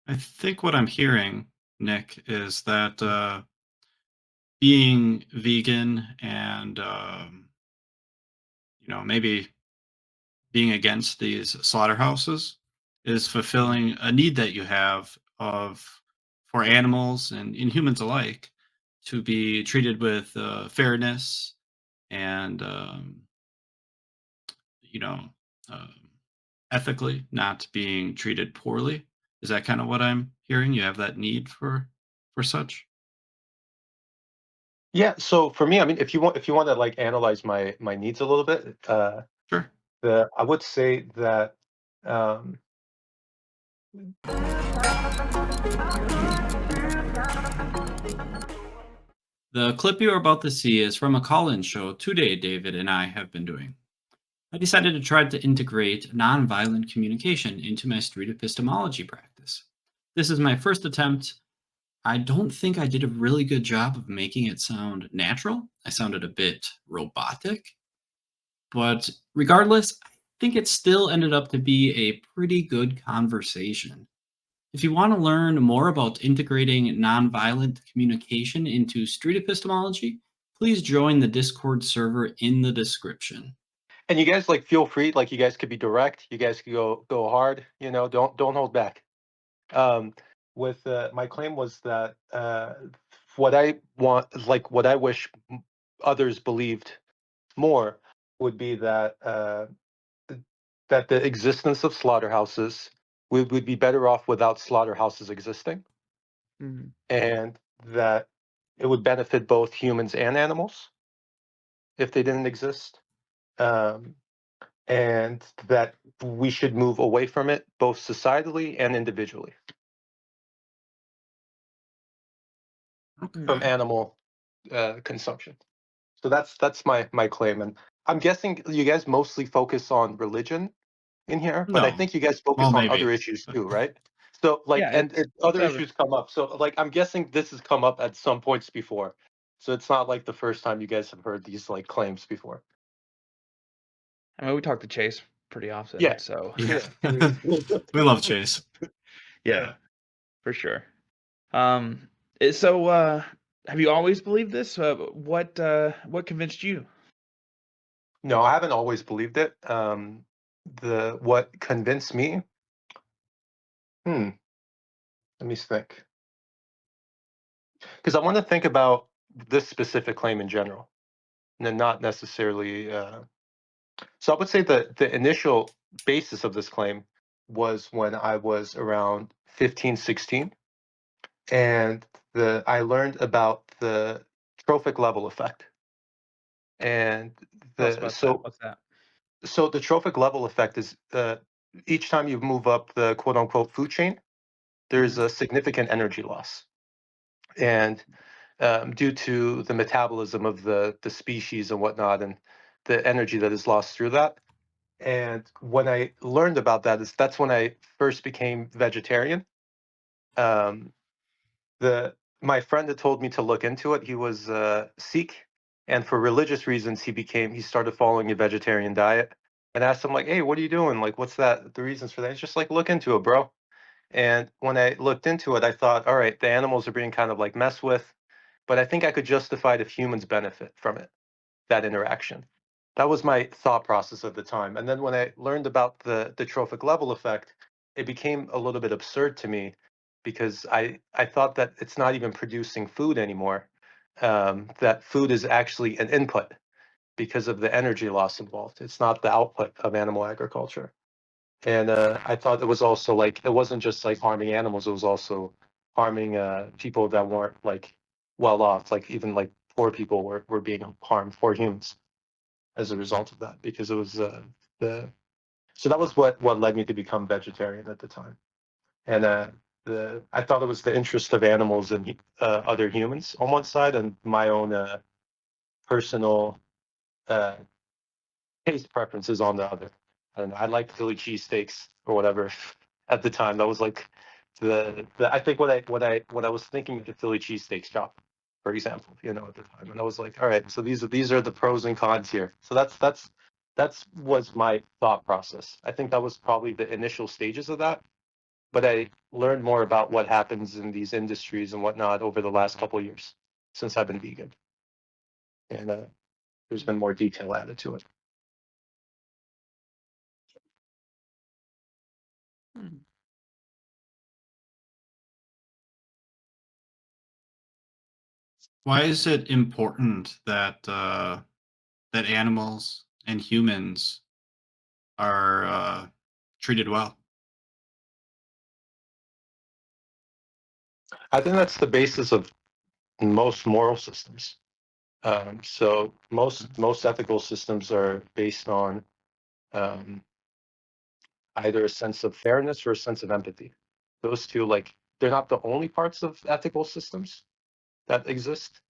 I think what I'm hearing, Nick, is that being vegan and maybe being against these slaughterhouses is Mhm. fulfilling a need that you have of for animals and humans alike to be treated with fairness and you know um, ethically, not being treated poorly. Is that kind of what I'm hearing? You have that need for such? Yeah, so for me, I mean, if you want to like analyze my needs a little bit, Sure. the I would say that um, The clip you are about to see is from a call-in show today David and I have been doing. I decided to try to integrate nonviolent communication into my street epistemology practice. This is my first attempt. I don't think I did a really good job of making it sound natural. I sounded a bit robotic, but regardless, I think it still ended up to be a pretty good conversation. If you want to learn more about integrating nonviolent communication into street epistemology, please join the Discord server in the description. and you guys like feel free, like you guys could be direct, you guys could go hard, don't hold back. Um, with my claim was that what I want, like what I wish others believed more would be that the existence of slaughterhouses would be better off without slaughterhouses existing, Mhm. and that it would benefit both humans and animals if they didn't exist, um, and that we should move away from it both societally and individually, from Okay. animal consumption. So that's my claim, and I'm guessing you guys mostly focus on religion in here, but I No. think you guys Well, focus on other maybe. issues But too, right? So like, Yeah, and it's other every issues come up. So like, I'm guessing this has come up at some points before. So it's not like the first time you guys have heard these like claims before. I mean, we talk to Chase pretty often, Yeah, so yeah. yeah, We love Chase. yeah, yeah. for sure. Um, so have you always believed this? What convinced you? No, I haven't always believed it. The what convinced me? Hmm. Let me think, because I want to think about this specific claim in general, and then not necessarily. So I would say that the initial basis of this claim was when I was around 15, 16, and I learned about the trophic level effect. And Tell us the about that. so What's that? so the trophic level effect is each time you move up the quote unquote food chain, there's Mhm. a significant energy loss. And due to the metabolism of the species and whatnot, and the energy that is lost through that. And when I learned about that, that's when I first became vegetarian. Um, the My friend had told me to look into it. He was Sikh, and for religious reasons, he started following a vegetarian diet. And I asked him like, "Hey, what are you doing? Like, what's that? The reasons for that?" He's just like, "Look into it, bro." And when I looked into it, I thought, all right, the animals are being kind of like messed with, but I think I could justify it if humans benefit from it, that interaction. That was my thought process at the time. And then when I learned about the trophic level effect, it became a little bit absurd to me because I thought that it's not even producing food anymore. That food is actually an input because of the energy loss involved. It's not the output of animal agriculture. And I thought it was also like it wasn't just like harming animals; it was also harming people that weren't like well off. Like even like poor people were being harmed, poor humans, as a result of that, because it was the so that was what led me to become vegetarian at the time. And the I thought it was the interest of animals and other humans on one side, and my own personal uh, taste preferences on the other. I don't know. I liked Philly cheesesteaks or whatever at the time. That was like the I think what I was thinking of the Philly cheesesteak shop, for example, at the time. And I was like, all right, so these are the pros and cons here. So that's was my thought process. I think that was probably the initial stages of that. but I learned more about what happens in these industries and whatnot over the last couple of years since I've been vegan, and there's been more detail added to it. Hmm. Why is it important that that animals and humans are treated well? I think that's the basis of most moral systems. So most ethical systems are based on um, either a sense of fairness or a sense of empathy. Those two, like, they're not the only parts of ethical systems that exist,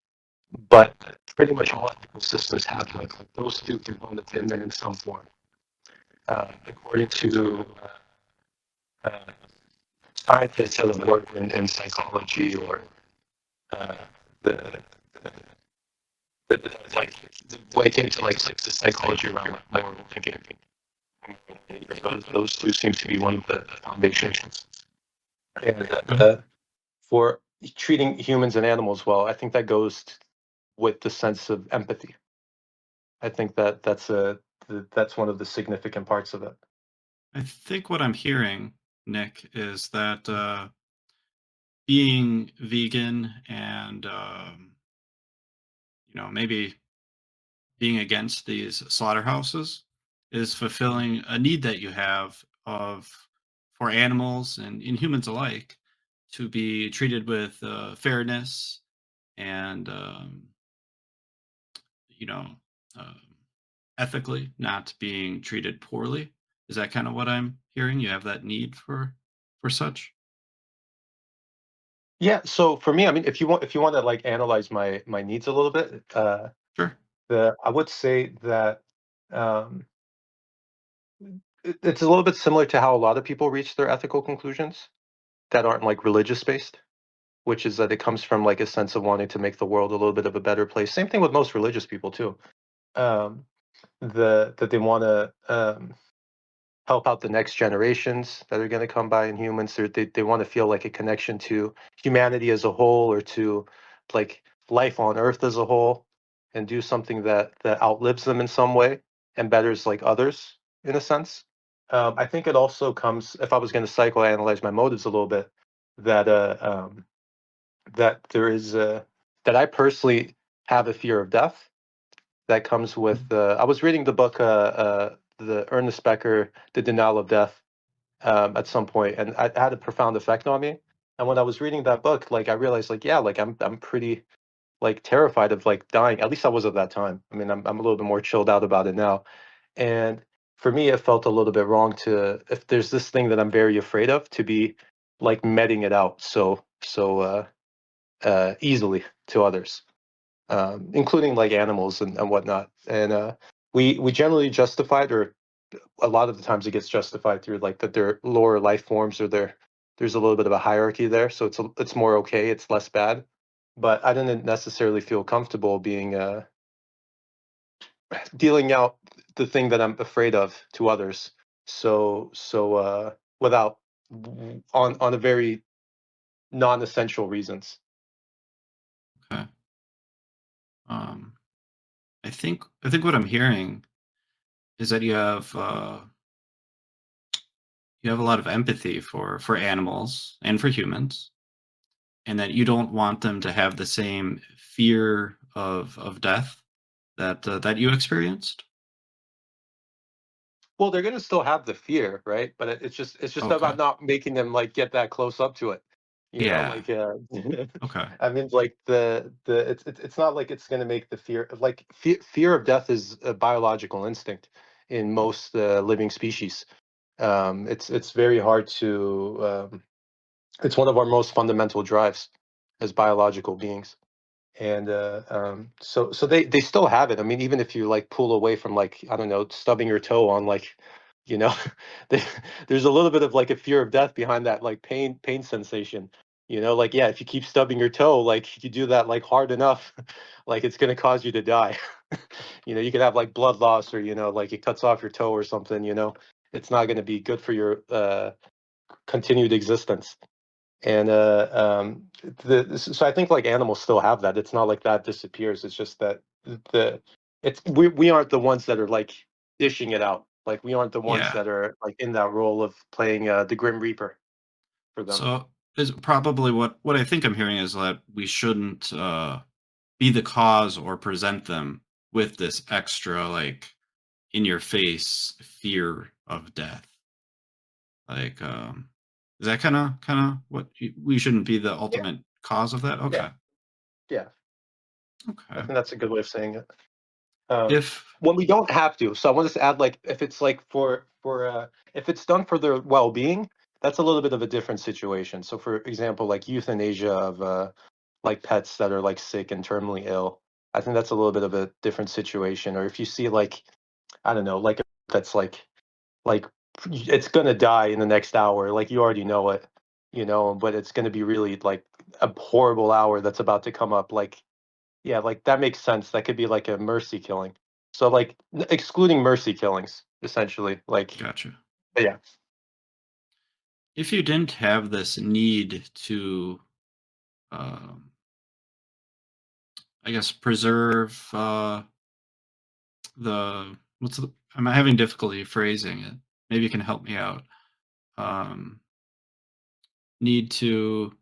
but pretty much all ethical systems have like those two components in them in some form. According to uh, scientists that have worked in psychology or uh, the, like when it came to like the psychology around like moral thinking, those two seem to be one of the foundations. And for treating humans and animals well, I think that goes with the sense of empathy. I think that's one of the significant parts of it. I think what I'm hearing, Nick, is that being vegan and maybe being against these slaughterhouses is fulfilling a need that you have of for animals and in humans alike to be treated with fairness and you know um, ethically, not being treated poorly. Is that kind of what I'm hearing? You have that need for such? Yeah. So for me, I mean, if you want to like analyze my needs a little bit, Sure. I would say that um, it's a little bit similar to how a lot of people reach their ethical conclusions that aren't like religious based, which is that it comes from like a sense of wanting to make the world a little bit of a better place. Same thing with most religious people too. Um, that they want to help out the next generations that are going to come by in humans. They want to feel like a connection to humanity as a whole or to like life on Earth as a whole, and do something that outlives them in some way and betters like others in a sense. I think it also comes, if I was going to psychoanalyze my motives a little bit, that that there is that I personally have a fear of death that comes with. I was reading the book, the Ernest Becker, The Denial of Death, at some point, and it had a profound effect on me. And when I was reading that book, like I realized, like yeah, like I'm pretty like terrified of like dying. At least I was at that time. I mean, I'm a little bit more chilled out about it now. And for me, it felt a little bit wrong to, if there's this thing that I'm very afraid of, to be like meting it out so easily to others, including like animals and whatnot. And we generally justified, or a lot of the times it gets justified through like that they're lower life forms, or there's a little bit of a hierarchy there, so it's more okay, it's less bad. But I didn't necessarily feel comfortable being dealing out the thing that I'm afraid of to others. Without on a very non-essential reasons. Okay. Um, I think what I'm hearing is that you have a lot of empathy for animals and for humans, and that you don't want them to have the same fear of death that you experienced. Well, they're gonna still have the fear, right? But it's just Okay. about not making them like get that close up to it. You know, Yeah. like Okay. I mean, like the it's not like it's gonna make the fear, like fear of death is a biological instinct in most living species. It's very hard to it's one of our most fundamental drives as biological beings. And so they still have it. I mean, even if you like pull away from, like, I don't know, stubbing your toe on, like, you know, they, there's a little bit of like a fear of death behind that, like pain sensation. You know, like, yeah, if you keep stubbing your toe, like you do that like hard enough, like it's gonna cause you to die. You know, you could have like blood loss, or like it cuts off your toe or something. It's not gonna be good for your continued existence. And so I think like animals still have that. It's not like that disappears. It's just that we aren't the ones that are like dishing it out. Like we aren't the ones Yeah. that are like in that role of playing the Grim Reaper for them. So is probably what I think I'm hearing is that we shouldn't be the cause or present them with this extra like in your face fear of death. Like, is that kind of what we shouldn't be the Yeah, ultimate cause of that? yeah, Okay, yeah. I okay. think that's a good way of saying it. Um, If when we don't have to. So I want to add like if it's like for if it's done for their well-being, that's a little bit of a different situation. So for example, like euthanasia of like pets that are like sick and terminally ill, I think that's a little bit of a different situation. Or if you see like I don't know, like that's like it's gonna die in the next hour, like you already know it, but it's gonna be really like a horrible hour that's about to come up. Like yeah, like that makes sense. That could be like a mercy killing. So like excluding mercy killings, essentially. Like gotcha. yeah. If you didn't have this need to, um, I guess, preserve the what's the I'm having difficulty phrasing it. Maybe you can help me out. Um, need to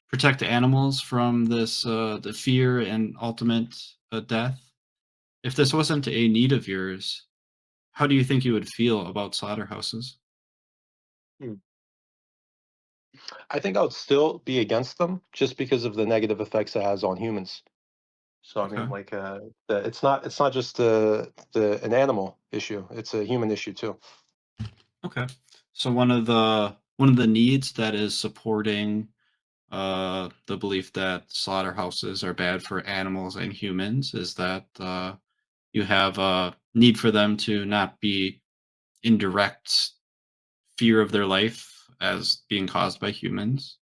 protect the animals from this the fear and ultimate death. If this wasn't a need of yours, how do you think you would feel about slaughterhouses? Hmm. I think I would still be against them just because of the negative effects it has on humans. So I Okay. mean, like, it's not just the an animal issue; it's a human issue too. Okay. So one of the needs that is supporting the belief that slaughterhouses are bad for animals and humans is that you have a need for them to not be in direct fear of their life as being caused by humans.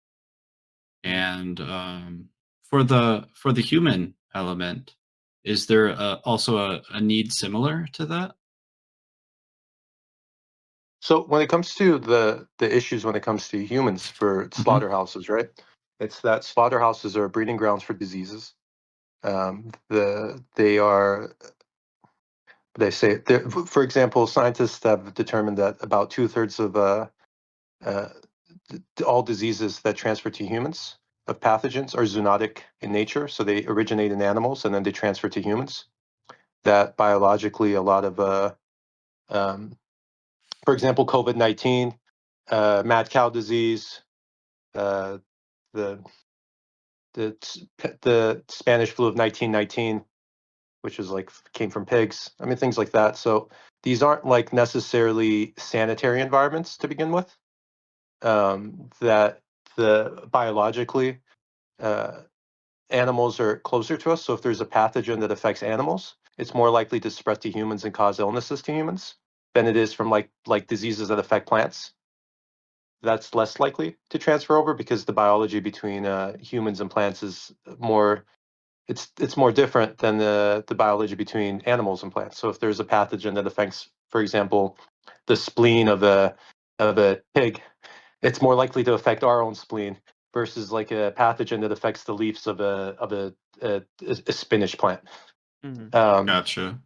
Mhm. And for the human element, is there also a need similar to that? So when it comes to the issues when it comes to humans for Hmm. slaughterhouses, right? It's that slaughterhouses are breeding grounds for diseases. They are they say for example, scientists have determined that about two-thirds of uh, all diseases that transfer to humans of pathogens are zoonotic in nature, so they originate in animals and then they transfer to humans. That biologically, a lot of, um, for example, COVID-19, mad cow disease, uh, the the Spanish flu of 1919, which is like came from pigs. I mean, things like that. So these aren't like necessarily sanitary environments to begin with. That the biologically uh, animals are closer to us. So if there's a pathogen that affects animals, it's more likely to spread to humans and cause illnesses to humans than it is from like diseases that affect plants. That's less likely to transfer over because the biology between humans and plants is more it's more different than the biology between animals and plants. So if there's a pathogen that affects, for example, the spleen of a pig, it's more likely to affect our own spleen versus like a pathogen that affects the leaves of a spinach plant. Mhm. Um, Gotcha.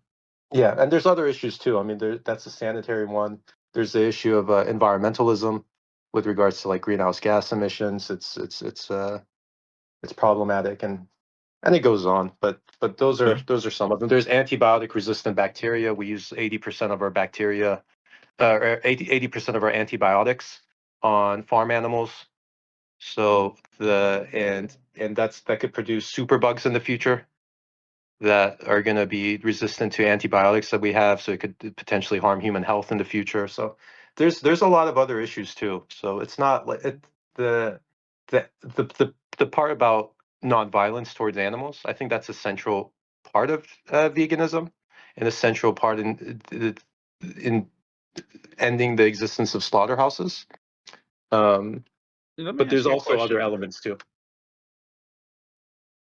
yeah, and there's other issues too. I mean, that's a sanitary one. There's the issue of environmentalism with regards to like greenhouse gas emissions. It's problematic and it goes on. But those are Okay. those are some of them. There's antibiotic resistant bacteria. We use 80% of our bacteria, or 80% of our antibiotics on farm animals. So that could produce superbugs in the future that are going to be resistant to antibiotics that we have. So it could potentially harm human health in the future. So there's a lot of other issues too. So it's not like the the part about nonviolence towards animals. I think that's a central part of veganism and a central part in ending the existence of slaughterhouses. Um, Let me but ask there's you a also other question. elements too.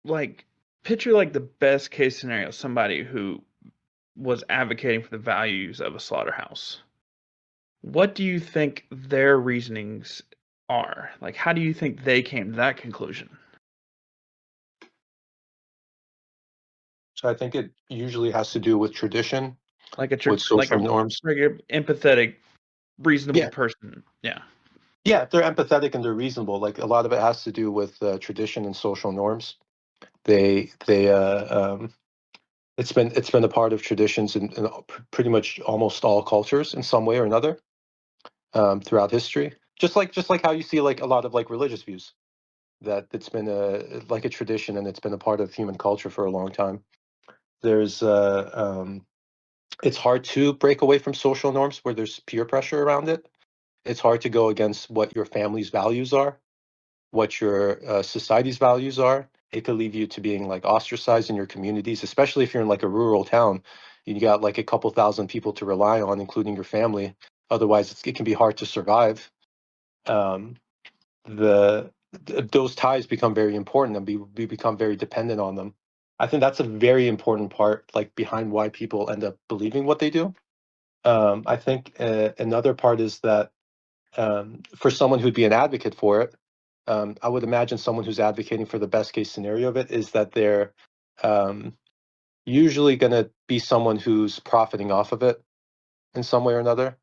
Like, picture like the best case scenario, somebody who was advocating for the values of a slaughterhouse. What do you think their reasonings are? Like, how do you think they came to that conclusion? So I think it usually has to do with tradition, Like a with like social a norms. regular, empathetic, reasonable Yeah, person. Yeah. yeah, they're empathetic and they're reasonable. Like a lot of it has to do with tradition and social norms. They it's been a part of traditions in pretty much almost all cultures in some way or another throughout history. Just like how you see like a lot of like religious views, that it's been a tradition and it's been a part of human culture for a long time. There's it's hard to break away from social norms where there's peer pressure around it. It's hard to go against what your family's values are, what your society's values are. It could leave you to being like ostracized in your communities, especially if you're in like a rural town. You got like a couple thousand people to rely on, including your family. Otherwise, it can be hard to survive. Um, those ties become very important, and we become very dependent on them. I think that's a very important part, like behind why people end up believing what they do. I think another part is that for someone who'd be an advocate for it, I would imagine someone who's advocating for the best case scenario of it is that they're um, usually going to be someone who's profiting off of it in some way or another.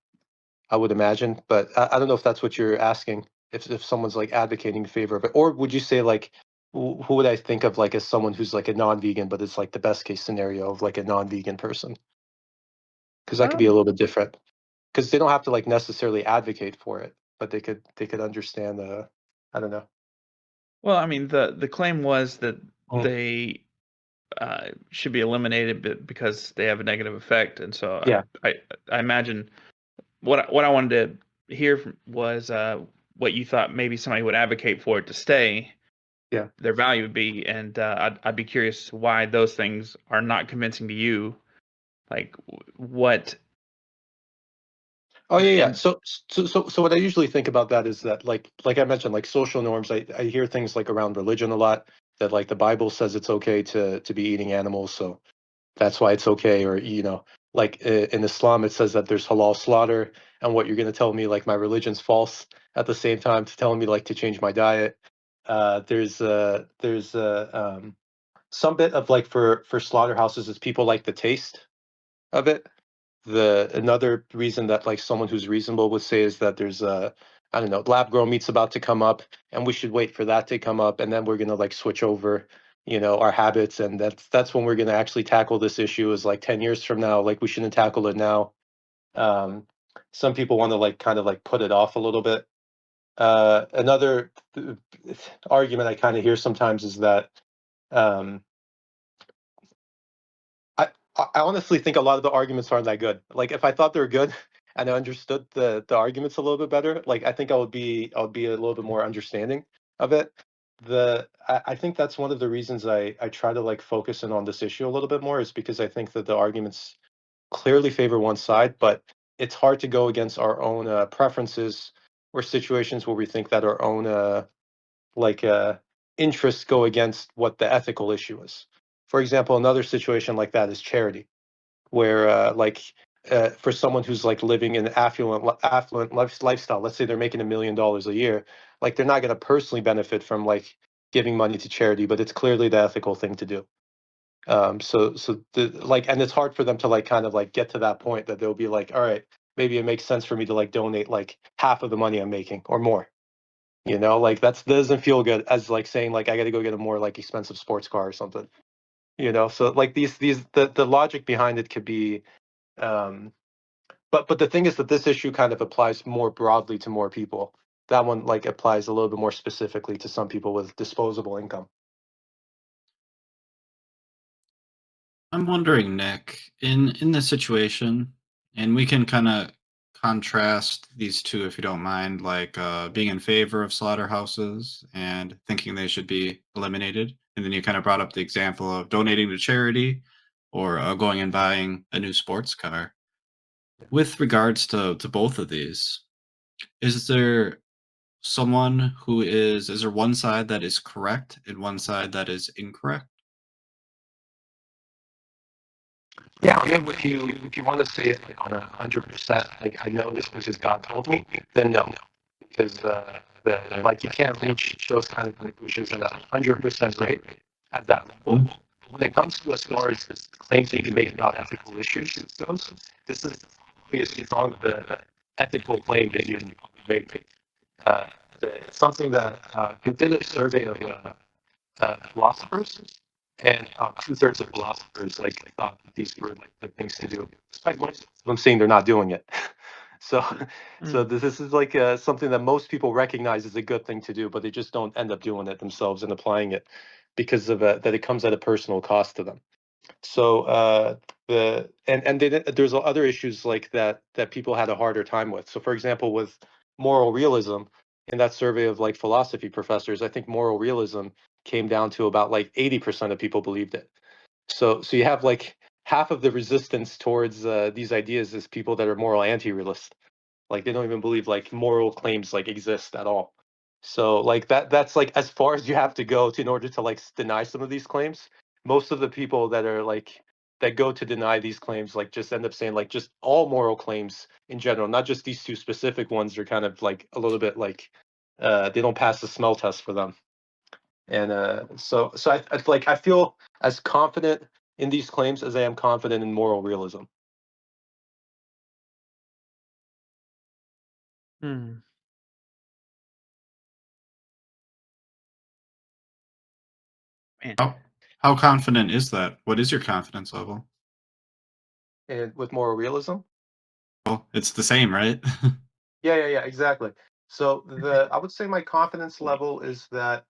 I would imagine, but I don't know if that's what you're asking. If someone's like advocating in favor of it, or would you say like who would I think of like as someone who's like a non-vegan, but it's like the best case scenario of like a non-vegan person? Because that could be a Um, little bit different. Because they don't have to like necessarily advocate for it, but they could understand the. I don't know. well, I mean, the claim was that Mm, they should be eliminated because they have a negative effect, and so yeah, I imagine what I wanted to hear was what you thought maybe somebody would advocate for it to stay, yeah. their value would be, and I'd be curious why those things are not convincing to you. Like what? Oh yeah, yeah. And So what I usually think about that is that like I mentioned, like social norms. I hear things like around religion a lot, that like the Bible says it's okay to be eating animals, so that's why it's okay. Or like in Islam it says that there's halal slaughter, and what you're going to tell me like my religion's false at the same time to telling me like to change my diet. There's some bit of like for slaughterhouses is people like the taste of it. The Another reason that like someone who's reasonable would say is that there's I don't know, lab grown meat's about to come up, and we should wait for that to come up, and then we're gonna like switch over, our habits, and that's when we're gonna actually tackle this issue, is like 10 years from now. Like we shouldn't tackle it now. Um, some people want to like kind of like put it off a little bit. Another argument I kind of hear sometimes is that um, I I honestly think a lot of the arguments aren't that good. Like if I thought they were good and I understood the arguments a little bit better, like I think I would be a little bit more understanding of it. I think that's one of the reasons I try to like focus in on this issue a little bit more, is because I think that the arguments clearly favor one side, but it's hard to go against our own preferences or situations where we think that our own like interests go against what the ethical issue is. For example, another situation like that is charity, where for someone who's like living an affluent lifestyle, let's say they're making $1 million a year, like they're not going to personally benefit from like giving money to charity, but it's clearly the ethical thing to do. And it's hard for them to like kind of like get to that point that they'll be like, all right, maybe it makes sense for me to like donate like half of the money I'm making or more. Like that doesn't feel good as like saying like I got to go get a more like expensive sports car or something. So like the logic behind it could be, um, but the thing is that this issue kind of applies more broadly to more people. That one like applies a little bit more specifically to some people with disposable income. I'm wondering, Nick, in this situation, and we can kind of contrast these two if you don't mind, like being in favor of slaughterhouses and thinking they should be eliminated. And then you kind of brought up the example of donating to charity or going and buying a new sports car. With regards to both of these, is there is there one side that is correct and one side that is incorrect? Yeah, I mean, if you want to say it like on 100%, like I know this because God told me, then no, because Like you can't reach those kind of conclusions at 100% rate at that level. When it comes to as far as the claims that you make about ethical issues goes, this is obviously wrong the ethical claim that you make. Uh, Something that we did a survey of philosophers, and 2/3 of philosophers like thought that these were like the things to do. Despite most of them saying they're not doing it. So, so Mm. this is like something that most people recognize as a good thing to do, but they just don't end up doing it themselves and applying it because of that it comes at a personal cost to them. So there's other issues like that people had a harder time with. So for example, with moral realism, in that survey of like philosophy professors, I think moral realism came down to about like 80% of people believed it. So you have like half of the resistance towards these ideas is people that are moral anti-realist. Like they don't even believe like moral claims like exist at all. So like that's like as far as you have to go in order to like deny some of these claims. Most of the people that are like that go to deny these claims like just end up saying like just all moral claims in general, not just these two specific ones. Are kind of like a little bit like they don't pass the smell test for them. And I feel as confident in these claims as I am confident in moral realism. Mm. Man. How confident is that? What is your confidence level? And with moral realism, Well, it's the same, right? yeah, exactly. So I would say my confidence level is that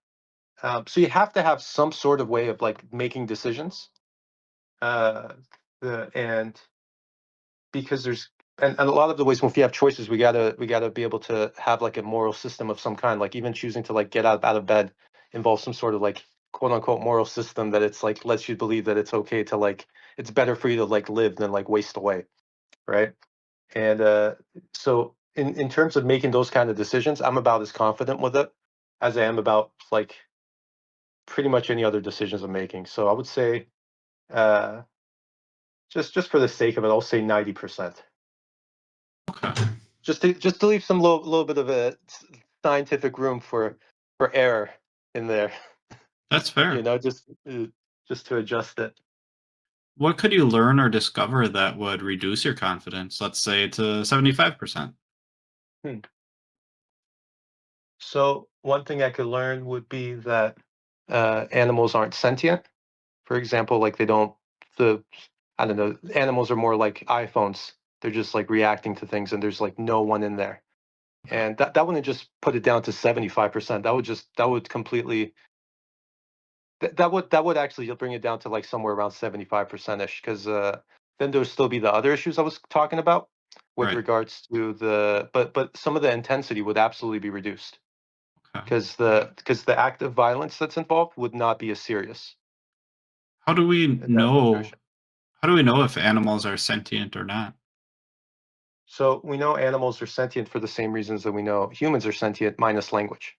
so you have to have some sort of way of like making decisions, uh, and because and a lot of the ways when we have choices, we gotta be able to have like a moral system of some kind. Like even choosing to like get out of bed involves some sort of like quote unquote moral system that it's like lets you believe that it's okay to like it's better for you to like live than like waste away, right? And so in terms of making those kind of decisions, I'm about as confident with it as I am about like pretty much any other decisions I'm making. So I would say uh, just for the sake of it, I'll say 90%. Okay. Just to leave some little bit of a scientific room for error in there, That's fair. just to adjust it. What could you learn or discover that would reduce your confidence, let's say to 75%? Hmm. So one thing I could learn would be that animals aren't sentient. For example, like they don't the I don't know, animals are more like iPhones. They're just like reacting to things and there's like no one in there. Okay. And that wouldn't just put it down to 75%. That would completely that would actually bring it down to like somewhere around 75% ish because then there'll still be the other issues I was talking about with Right. regards to the but some of the intensity would absolutely be reduced Okay. because the act of violence that's involved would not be as serious How do we in that know situation. how do we know if animals are sentient or not? So we know animals are sentient for the same reasons that we know humans are sentient, minus language.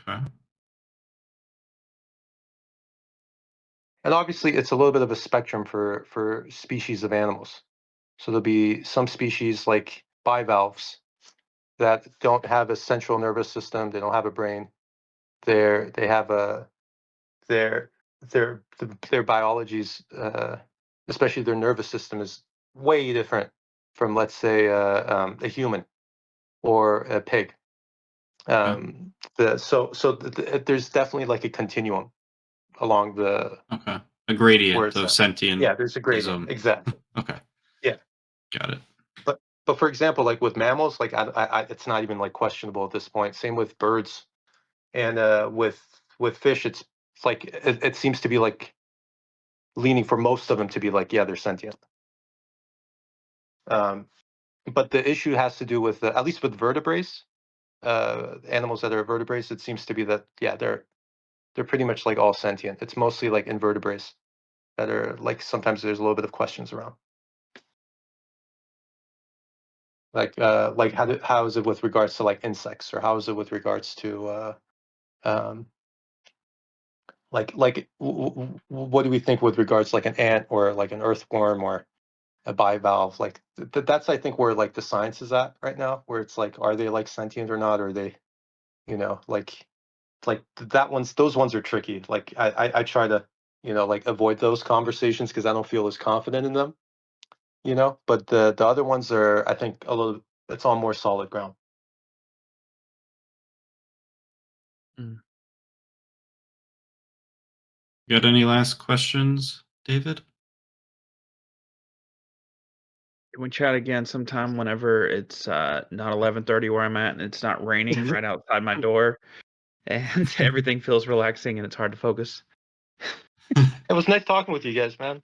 Okay. And obviously, it's a little bit of a spectrum for species of animals. So there'll be some species like bivalves that don't have a central nervous system. They don't have a brain. They have a their their biology's, especially their nervous system, is way different from, let's say, a human or a pig. Okay. There's definitely like a continuum along the Okay. A where gradient it's of at. Yeah, there's a gradient. sentientism. Exactly. Okay. Yeah. Got it. But for example, like with mammals, like it's not even like questionable at this point. Same with birds, and with fish, it's like it seems to be like leaning for most of them to be like, yeah, they're sentient. Um, but the issue has to do with at least with vertebrates, animals that are vertebrates. It seems to be that yeah, they're pretty much like all sentient. It's mostly like invertebrates that are like sometimes there's a little bit of questions around. Like how is it with regards to like insects, or how is it with regards to um, what do we think with regards to like an ant or like an earthworm or a bivalve. Like that's I think where like the science is at right now, where it's like, are they like sentient or not? Or are they, like those ones are tricky. Like I try to like avoid those conversations because I don't feel as confident in them. But the other ones are, I think, it's on more solid ground. Got any last questions, David? Can we chat again sometime whenever it's not 11:30 where I'm at and it's not raining right outside my door and everything feels relaxing and it's hard to focus? It was nice talking with you guys, man.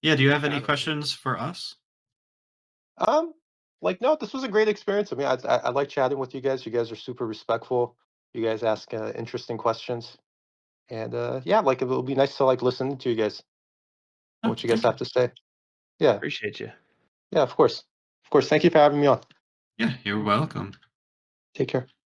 Yeah, do you have any questions for us? Like, no, this was a great experience. I mean, I like chatting with you guys. You guys are super respectful. You guys ask interesting questions, and yeah, like it'll be nice to like listen to you guys, Oh, what you guys thank have to say. Yeah, Appreciate you. yeah, of course. Thank you for having me on. Yeah, you're welcome. Take care.